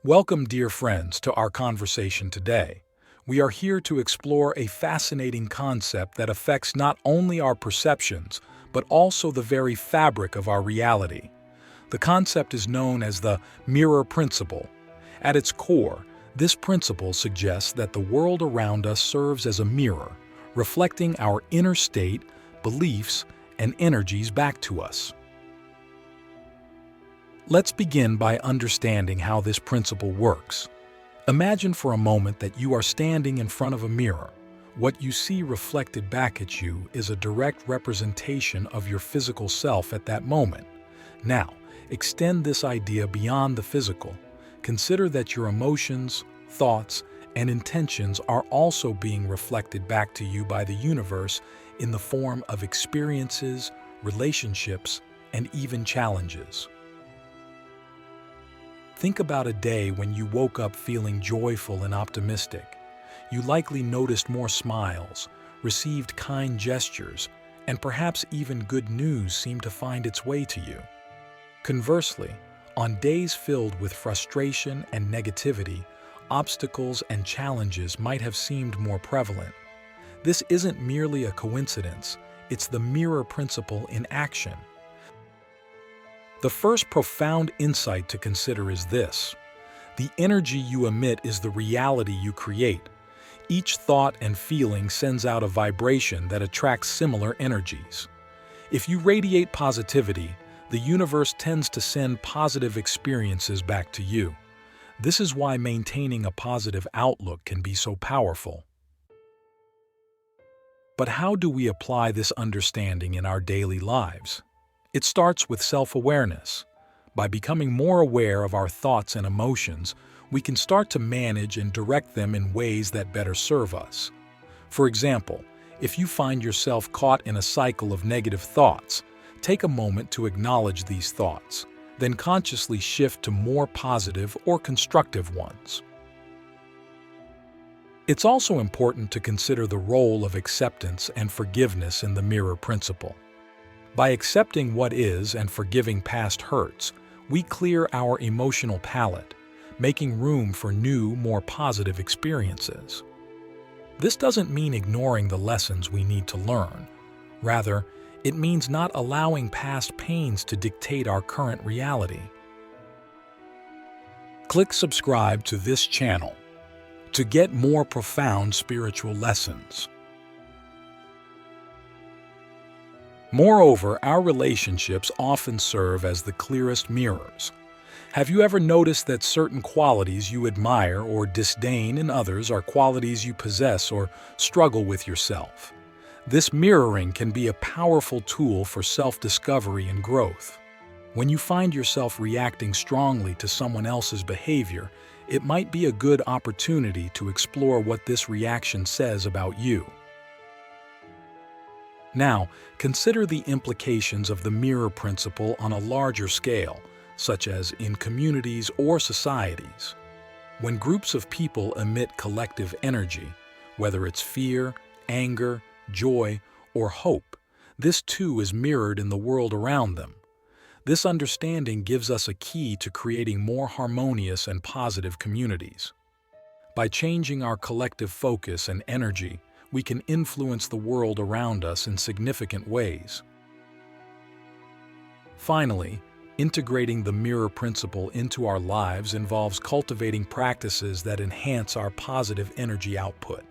Welcome, dear friends, to our conversation today. We are here to explore a fascinating concept that affects not only our perceptions, but also the very fabric of our reality. The concept is known as the mirror principle. At its core, this principle suggests that the world around us serves as a mirror, reflecting our inner state, beliefs, and energies back to us. Let's begin by understanding how this principle works. Imagine for a moment that you are standing in front of a mirror. What you see reflected back at you is a direct representation of your physical self at that moment. Now, extend this idea beyond the physical. Consider that your emotions, thoughts, and intentions are also being reflected back to you by the universe in the form of experiences, relationships, and even challenges. Think about a day when you woke up feeling joyful and optimistic. You likely noticed more smiles, received kind gestures, and perhaps even good news seemed to find its way to you. Conversely, on days filled with frustration and negativity, obstacles and challenges might have seemed more prevalent. This isn't merely a coincidence, it's the mirror principle in action. The first profound insight to consider is this: the energy you emit is the reality you create. Each thought and feeling sends out a vibration that attracts similar energies. If you radiate positivity, the universe tends to send positive experiences back to you. This is why maintaining a positive outlook can be so powerful. But how do we apply this understanding in our daily lives? It starts with self-awareness. By becoming more aware of our thoughts and emotions, we can start to manage and direct them in ways that better serve us. For example, if you find yourself caught in a cycle of negative thoughts, take a moment to acknowledge these thoughts, then consciously shift to more positive or constructive ones. It's also important to consider the role of acceptance and forgiveness in the mirror principle. By accepting what is and forgiving past hurts, we clear our emotional palette, making room for new, more positive experiences. This doesn't mean ignoring the lessons we need to learn. Rather, it means not allowing past pains to dictate our current reality. Click subscribe to this channel to get more profound spiritual lessons. Moreover, our relationships often serve as the clearest mirrors. Have you ever noticed that certain qualities you admire or disdain in others are qualities you possess or struggle with yourself? This mirroring can be a powerful tool for self-discovery and growth. When you find yourself reacting strongly to someone else's behavior, it might be a good opportunity to explore what this reaction says about you. Now, consider the implications of the mirror principle on a larger scale, such as in communities or societies. When groups of people emit collective energy, whether it's fear, anger, joy, or hope, this too is mirrored in the world around them. This understanding gives us a key to creating more harmonious and positive communities. By changing our collective focus and energy, we can influence the world around us in significant ways. Finally, integrating the mirror principle into our lives involves cultivating practices that enhance our positive energy output.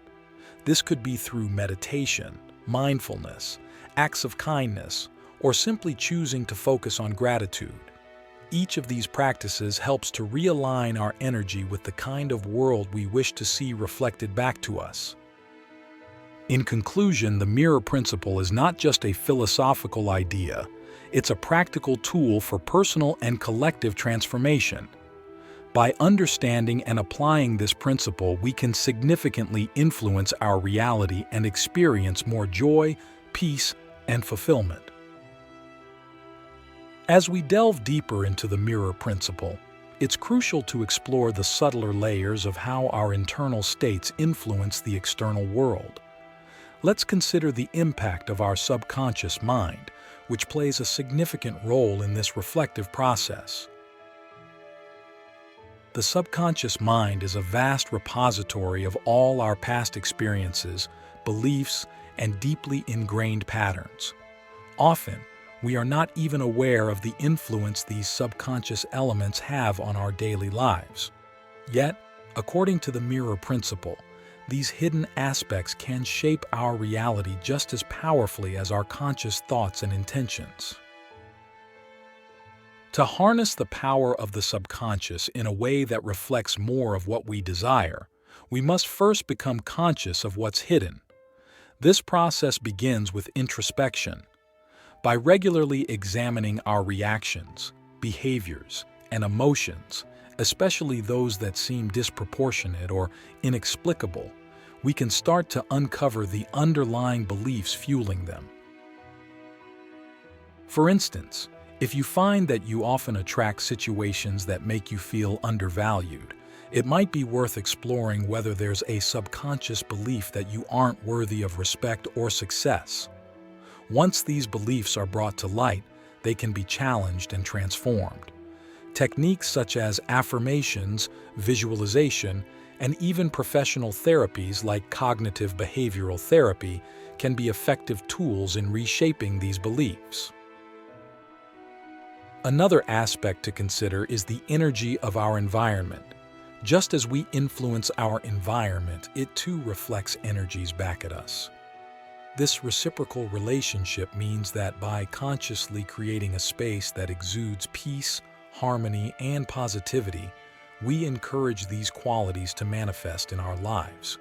This could be through meditation, mindfulness, acts of kindness, or simply choosing to focus on gratitude. Each of these practices helps to realign our energy with the kind of world we wish to see reflected back to us. In conclusion, the mirror principle is not just a philosophical idea, it's a practical tool for personal and collective transformation. By understanding and applying this principle, we can significantly influence our reality and experience more joy, peace, and fulfillment. As we delve deeper into the mirror principle, it's crucial to explore the subtler layers of how our internal states influence the external world. Let's consider the impact of our subconscious mind, which plays a significant role in this reflective process. The subconscious mind is a vast repository of all our past experiences, beliefs, and deeply ingrained patterns. Often, we are not even aware of the influence these subconscious elements have on our daily lives. Yet, according to the mirror principle, these hidden aspects can shape our reality just as powerfully as our conscious thoughts and intentions. To harness the power of the subconscious in a way that reflects more of what we desire, we must first become conscious of what's hidden. This process begins with introspection. By regularly examining our reactions, behaviors, and emotions, especially those that seem disproportionate or inexplicable, we can start to uncover the underlying beliefs fueling them. For instance, if you find that you often attract situations that make you feel undervalued, it might be worth exploring whether there's a subconscious belief that you aren't worthy of respect or success. Once these beliefs are brought to light, they can be challenged and transformed. Techniques such as affirmations, visualization, and even professional therapies like cognitive behavioral therapy can be effective tools in reshaping these beliefs. Another aspect to consider is the energy of our environment. Just as we influence our environment, it too reflects energies back at us. This reciprocal relationship means that by consciously creating a space that exudes peace, harmony, and positivity, we encourage these qualities to manifest in our lives.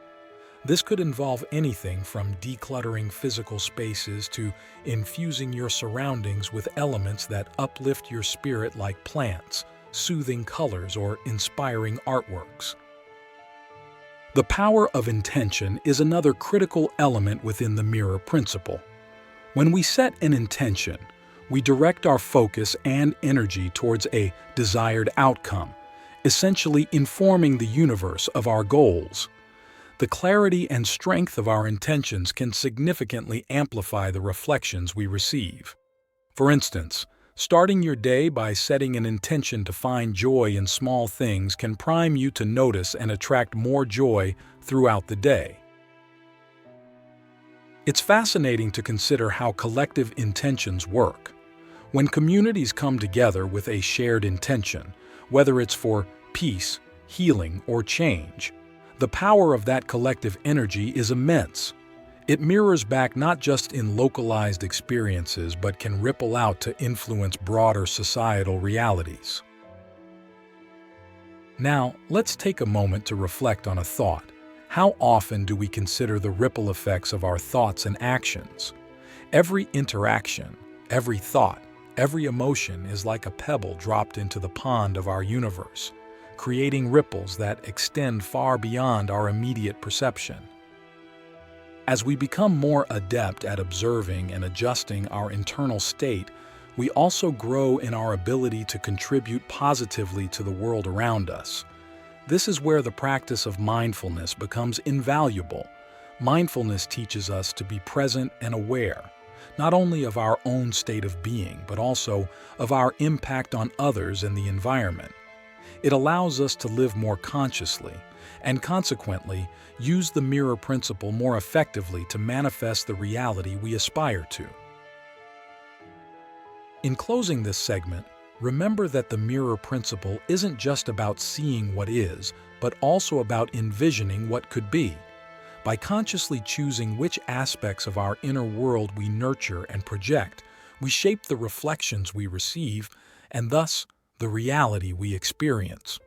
This could involve anything from decluttering physical spaces to infusing your surroundings with elements that uplift your spirit like plants, soothing colors, or inspiring artworks. The power of intention is another critical element within the mirror principle. When we set an intention, we direct our focus and energy towards a desired outcome, essentially informing the universe of our goals. The clarity and strength of our intentions can significantly amplify the reflections we receive. For instance, starting your day by setting an intention to find joy in small things can prime you to notice and attract more joy throughout the day. It's fascinating to consider how collective intentions work. When communities come together with a shared intention, whether it's for peace, healing, or change, the power of that collective energy is immense. It mirrors back not just in localized experiences, but can ripple out to influence broader societal realities. Now, let's take a moment to reflect on a thought. How often do we consider the ripple effects of our thoughts and actions? Every interaction, every thought, every emotion is like a pebble dropped into the pond of our universe, creating ripples that extend far beyond our immediate perception. As we become more adept at observing and adjusting our internal state, we also grow in our ability to contribute positively to the world around us. This is where the practice of mindfulness becomes invaluable. Mindfulness teaches us to be present and aware, not only of our own state of being, but also of our impact on others and the environment. It allows us to live more consciously, and consequently, use the mirror principle more effectively to manifest the reality we aspire to. In closing this segment, remember that the mirror principle isn't just about seeing what is, but also about envisioning what could be. By consciously choosing which aspects of our inner world we nurture and project, we shape the reflections we receive, and thus, the reality we experience.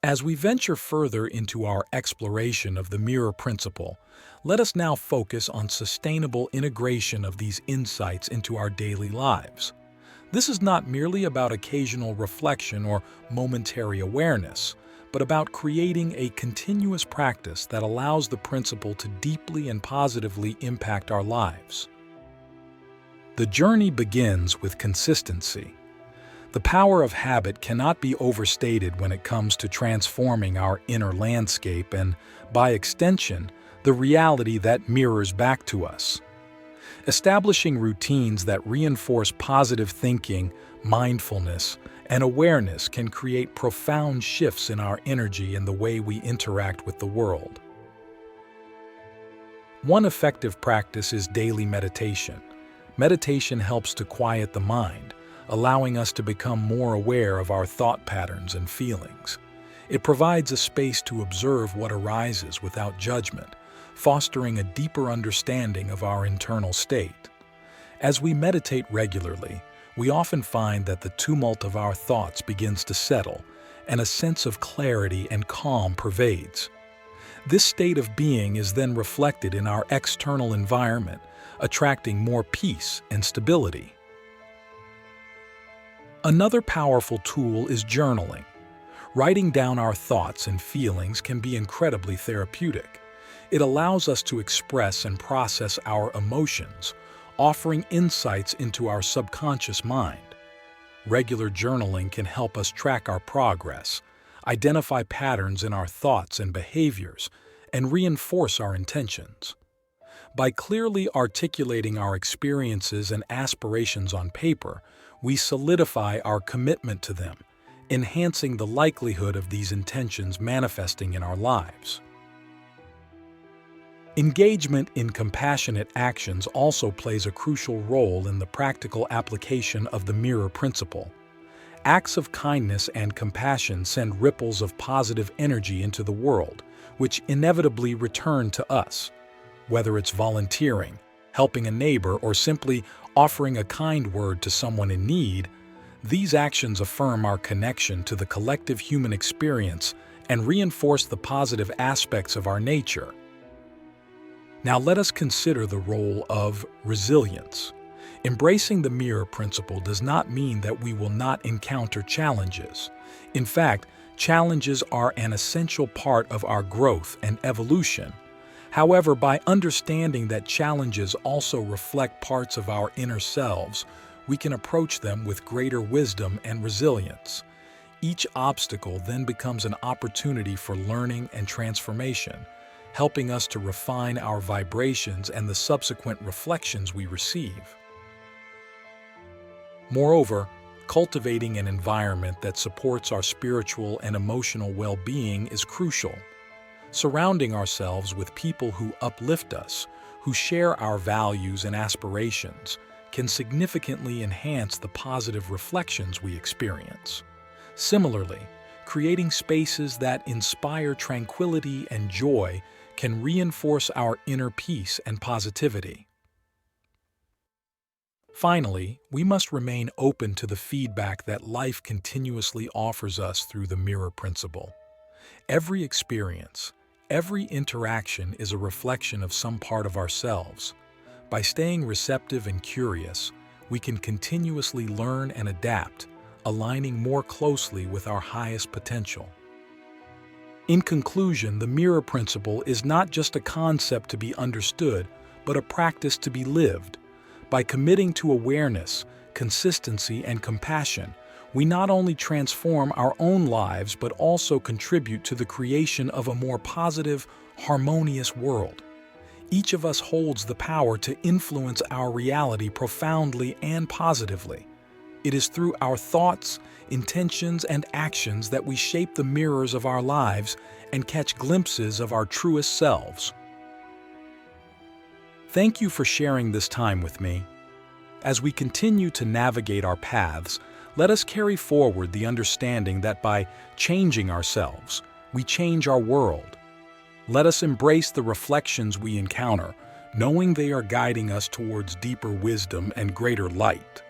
As we venture further into our exploration of the mirror principle, let us now focus on sustainable integration of these insights into our daily lives. This is not merely about occasional reflection or momentary awareness, but about creating a continuous practice that allows the principle to deeply and positively impact our lives. The journey begins with consistency. The power of habit cannot be overstated when it comes to transforming our inner landscape and, by extension, the reality that mirrors back to us. Establishing routines that reinforce positive thinking, mindfulness, and awareness can create profound shifts in our energy and the way we interact with the world. One effective practice is daily meditation. Meditation helps to quiet the mind, allowing us to become more aware of our thought patterns and feelings. It provides a space to observe what arises without judgment, fostering a deeper understanding of our internal state. As we meditate regularly, we often find that the tumult of our thoughts begins to settle, and a sense of clarity and calm pervades. This state of being is then reflected in our external environment, attracting more peace and stability. Another powerful tool is journaling. Writing down our thoughts and feelings can be incredibly therapeutic. It allows us to express and process our emotions, offering insights into our subconscious mind. Regular journaling can help us track our progress, identify patterns in our thoughts and behaviors, and reinforce our intentions. By clearly articulating our experiences and aspirations on paper, we solidify our commitment to them, enhancing the likelihood of these intentions manifesting in our lives. Engagement in compassionate actions also plays a crucial role in the practical application of the mirror principle. Acts of kindness and compassion send ripples of positive energy into the world, which inevitably return to us. Whether it's volunteering, helping a neighbor, or simply offering a kind word to someone in need, these actions affirm our connection to the collective human experience and reinforce the positive aspects of our nature. Now let us consider the role of resilience. Embracing the mirror principle does not mean that we will not encounter challenges. In fact, challenges are an essential part of our growth and evolution. However, by understanding that challenges also reflect parts of our inner selves, we can approach them with greater wisdom and resilience. Each obstacle then becomes an opportunity for learning and transformation, helping us to refine our vibrations and the subsequent reflections we receive. Moreover, cultivating an environment that supports our spiritual and emotional well-being is crucial. Surrounding ourselves with people who uplift us, who share our values and aspirations, can significantly enhance the positive reflections we experience. Similarly, creating spaces that inspire tranquility and joy can reinforce our inner peace and positivity. Finally, we must remain open to the feedback that life continuously offers us through the mirror principle. Every experience, every interaction is a reflection of some part of ourselves. By staying receptive and curious, we can continuously learn and adapt, aligning more closely with our highest potential. In conclusion, the mirror principle is not just a concept to be understood, but a practice to be lived. By committing to awareness, consistency, and compassion, we not only transform our own lives but also contribute to the creation of a more positive, harmonious world. Each of us holds the power to influence our reality profoundly and positively. It is through our thoughts, intentions, and actions that we shape the mirrors of our lives and catch glimpses of our truest selves. Thank you for sharing this time with me. As we continue to navigate our paths, let us carry forward the understanding that by changing ourselves, we change our world. Let us embrace the reflections we encounter, knowing they are guiding us towards deeper wisdom and greater light.